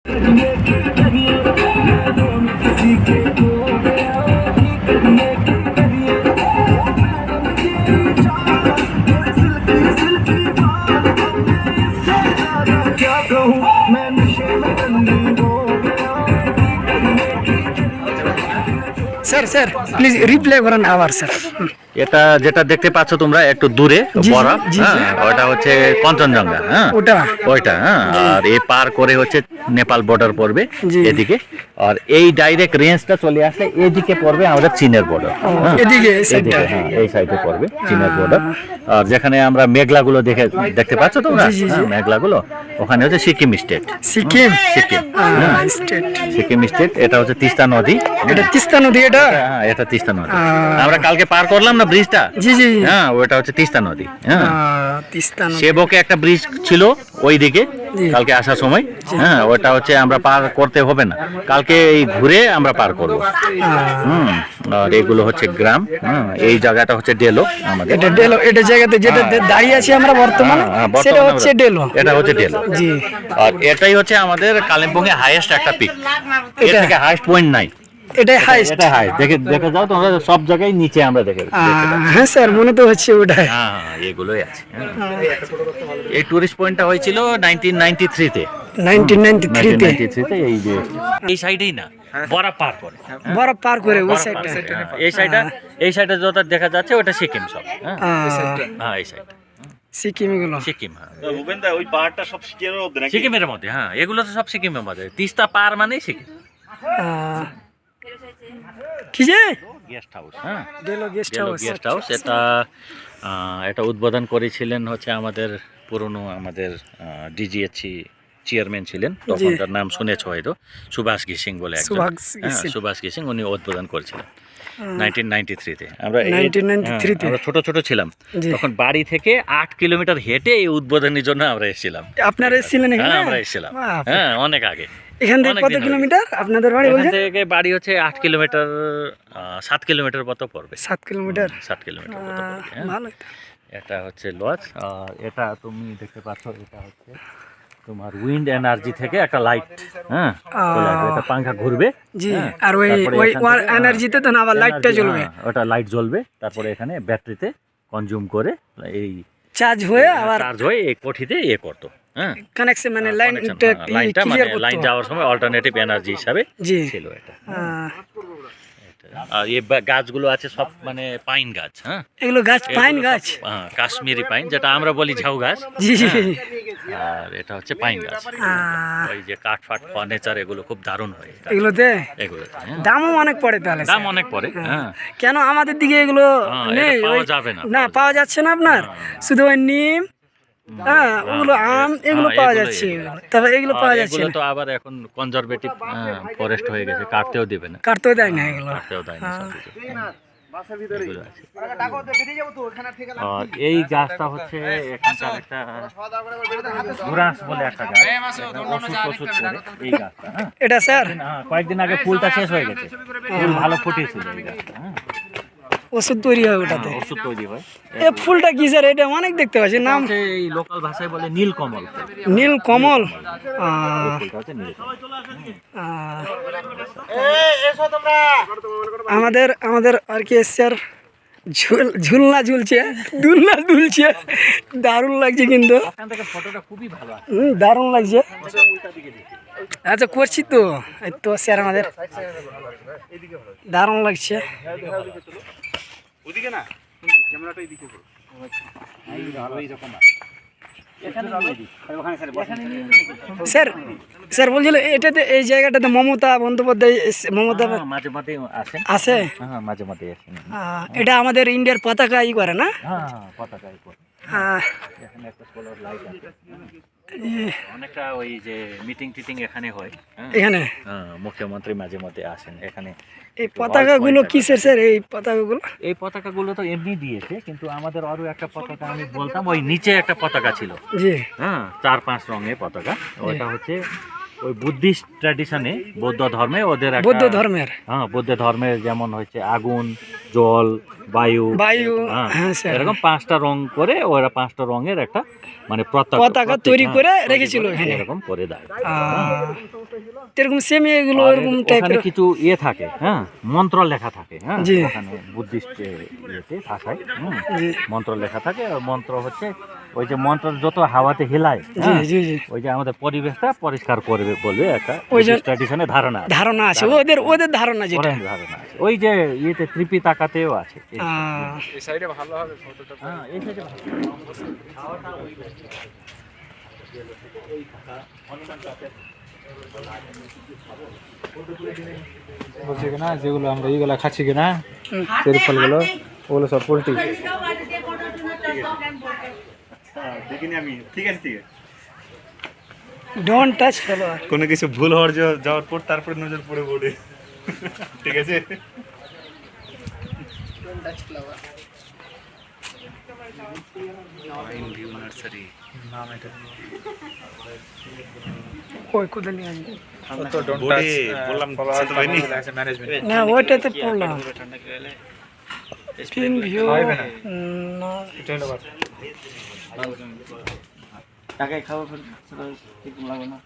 Sir sir please reply করেন আবার sir. এটা যেটা দেখতে পাচ্ছ তোমরা একটু দূরে বরফ, হ্যাঁ ওটা হচ্ছে কাঞ্চনজঙ্ঘা, হ্যাঁ ওইটা, হ্যাঁ। আর এই পার করে হচ্ছে নেপাল বর্ডার পড়বে এদিকে, আর এই ডাইরেক্ট রেঞ্জটা চলে আসলে এদিকে পড়বে আমাদের চীনের বর্ডার, এদিকে হ্যাঁ এই সাইডে পড়বে চীনের বর্ডার। আর যেখানে আমরা মেঘলাগুলো দেখতে পাচ্ছ তোমরা, মেঘলাগুলো ওখানে হচ্ছে Sikkim state. Sikkim state, Sikkim state. এটা হচ্ছে তিস্তা নদী, এটা তিস্তা নদী, এটা তিস্তা নদী। আমরা কালকে পার করলাম না ব্রিজটা, জি জি, হ্যাঁ ওটা হচ্ছে তিস্তা নদী, হ্যাঁ। তিস্তা নদী সেবকে একটা ব্রিজ ছিল ওই দিকে কালকে আসার সময়, হ্যাঁ ওটা হচ্ছে আমরা পার করতে হবে না, কালকে এই ঘুরে আমরা পার করবো। আর এগুলো হচ্ছে গ্রাম, এই জায়গাটা হচ্ছে ডেলো আমাদের। এটা ডেলো, এটা জায়গাতে যেটা দাঁড়িয়ে আছি আমরা বর্তমানে, সেটা হচ্ছে ডেলো, এটা হচ্ছে ডেলো, জি। আর এটাই হচ্ছে আমাদের কালিম্পং এর হাইয়েস্ট একটা পিক, এর থেকে হাইয়েস্ট পয়েন্ট নাই। এটাই হাইস্ট, এটা হাইস্ট। দেখে যাও তোমরা, সব জায়গায় নিচে আমরা দেখে। হ্যাঁ স্যার, মনে তো হচ্ছে ওটাই। হ্যাঁ এগুলোই আছে। এই টুরিস্ট পয়েন্টটা হয়েছিল 1993 তে। 1993 তে এই যে এই সাইডেই না, বরফ পার করে, বরফ পার করে ওই সাইডটা, এই সাইডে যত দেখা যাচ্ছে ওটা সিকিম সব, হ্যাঁ এই সাইড সিকিম, এগুলো সিকিম। হ্যাঁ ভূপেন্দা, ওই পাহাড়টা সব সিকিমের মধ্যে নাকি? সিকিমের মধ্যে, হ্যাঁ এগুলো তো সব সিকিমের মধ্যে। তিস্তা পার মানে সিকিম। কি যে গেস্ট হাউস, হ্যাঁ ডেলো গেস্ট হাউস। এটা উদ্বোধন করেছিলেন হচ্ছে আমাদের পুরনো ডিজিএচসি চেয়ারম্যান ছিলেন তখন, তার নাম শুনেছো হয়তো, সুভাষ ঘিসিং বলে একজন, সুভাষ ঘিসিং, উনি উদ্বোধন করেছিলেন 1993 তে। আমরা ছোট ছোট ছিলাম তখন, বাড়ি থেকে 8 কিলোমিটার হেঁটে এই উদ্বোধনের জন্য আমরা এসেছিলাম। আপনারা এসেছিলেন এখানে? আমরা এসেছিলাম, হ্যাঁ অনেক আগে। এখান থেকে কত কিলোমিটার আপনাদের বাড়ি? এখান থেকে বাড়ি হচ্ছে 8 কিলোমিটার, 7 কিলোমিটার মতো পড়বে। 7 কিলোমিটার, 7 কিলোমিটার মতো পড়বে। ভালো। এটা হচ্ছে লজ, আর এটা তুমি দেখতে পাচ্ছ, এটা হচ্ছে তোমার উইন্ড এনার্জি থেকে একটা লাইট, হ্যাঁ এটা পাংখা ঘুরবে, জি। আর ওই এনার্জিতে তো আবার লাইটটা জ্বলবে, ওটা লাইট জ্বলবে। তারপরে এখানে ব্যাটারিতে কনজিউম করে এই চার্জ হয়ে আবার এই কোঠিতে করতো, হ্যাঁ কানেকশন, মানে লাইন যাওয়ার সময় অল্টারনেটিভ এনার্জি হিসাবে ছিল এটা। আর এই গাছগুলো আছে সব মানে পাইন গাছ, হ্যাঁ এগুলো গাছ পাইন গাছ, হ্যাঁ কাশ্মীরি পাইন, যেটা আমরা বলি ঝাউ গাছ, আর এটা হচ্ছে পাইন গাছ। ওই যে কাঠ ফাট ফার্নিচার এগুলো খুব দারুণ হয় এগুলোতে। দামও অনেক পড়ে, তাহলে দাম অনেক পড়ে, হ্যাঁ। কেন আমাদের দিকে এগুলো নেই, পাওয়া যাবে না, পাওয়া যাচ্ছে না আপনার, শুধু ওই নিম, হ্যাঁ ওগুলো আম, এগুলো পাওয়া যাচ্ছে, তবে এগুলো পাওয়া যাচ্ছে না। তো আবার এখন কনজারভেটিভ ফরেস্ট হয়ে গেছে, কাটতেও দেবে না, কাটতেও দেয় না, এগুলো কাটতেও দেয় না। আর এই গাছটা হচ্ছে এখানকার একটা ঘুরাস বলে একটা গাছ, ওষুধ করে এই গাছটা, হ্যাঁ। এটা স্যার কয়েকদিন আগে ফুলটা শেষ হয়ে গেছে, ফুল ভালো ফুটেছিল এই গাছটা, হ্যাঁ। ওষুধ তৈরি হয় ওটাতে, ওষুধ তৈরি হয়। এই ফুলটা কি স্যার? এটা অনেক দেখতে পাচ্ছি, নাম এই লোকাল ভাষায় বলে নীলকমল। নীলকমল, আমাদের আর কি স্যার ঝুলনা ঝুলছে, দুলনা দুলছে, দারুণ লাগছে কিন্তু, দারুণ লাগছে। আচ্ছা করছি তো, এই তো স্যার আমাদের দারুণ লাগছে। স্যার স্যার বলছিল এটাতে, এই জায়গাটাতে মমতা বন্দ্যোপাধ্যায় মাঝে মাঝে আসে, মাঝে মাঝে এটা আমাদের ইন্ডিয়ার পতাকা করে না? পতাকা করে। এখানে একটা সোলার লাইট আছে, অনেকটা ওই যে মিটিং টিটিং এখানে হয়, এখানে মুখ্যমন্ত্রী মাঝে মধ্যে আসেন এখানে। এই পতাকাগুলো কিসের স্যার? এই পতাকাগুলো তো এমনি দিয়েছে, কিন্তু আমাদের আরো একটা পতাকা আমি বলতাম, ওই নিচে একটা পতাকা ছিল, জি, 4-5 রঙের পতাকা, ওটা হচ্ছে ওই বুদ্ধিস্ট ট্র্যাডিশনে বৌদ্ধ ধর্মে ওদের একটা বৌদ্ধ ধর্মের হ্যাঁ বৌদ্ধ ধর্মের যেমন হচ্ছে আগুন, জল, বায়ু, বায়ু, হ্যাঁ, হ্যাঁ স্যার, এরকম 5টা রং করে ওরা 5টা রঙের একটা মানে পতাকা তৈরি করে রেখেছিল এখানে। এরকম করে দেয়। এরকম সেম এগুলো আর এরকম ওখানে টাইপের। কিছু থাকে, হ্যাঁ, মন্ত্র লেখা থাকে, হ্যাঁ, জি। ওখানে বুদ্ধিস্ট ইয়েতে ভাষায় জি মন্ত্র লেখা থাকে। আর মন্ত্র হচ্ছে ওই যে মন্ত্র যত হাওয়াতে হিলায়, জি হ্যাঁ, জি জি ওই যে আমাদের পরিবেশটা পরিষ্কার করবে বলবে একটা ওই যে ট্র্যাডিশনে ধারণা আছে। ধারণা আছে, ওদের ওদের ধারণা যেটা। ওদের ধারণা আছে। ওই যে ইয়েতে ত্রিপিটাকাতেও আছে। এই সাইডে ভালো হবে ফটোটা। হ্যাঁ, এই সাইডে ভালো। বলছে কিনা যেগুলো আমরা এইগুলা খাচ্ছি কিনা তেল ফলগুলো ওগুলো সব পোল্ট্রি। দেখিনি আমি, ঠিক আছে ঠিক আছে। Don't touch follow. কোনো কিছু ভুল হওয়ার যাওয়ার পর তারপরে নজর পড়ে বোর্ডে, ঠিক আছে। নাম এটা কই কোথায় নিয়ে আসবে? তো ডোন্ট বোর্ডে টাচ বললাম সে তো হয়নি। ম্যানেজমেন্ট না ওইটাতে পড়লাম স্ক্রিন ভিউ হবে না। না এটা হলো কথা। টাকায় খাওয়া ঠিক লাগবে না।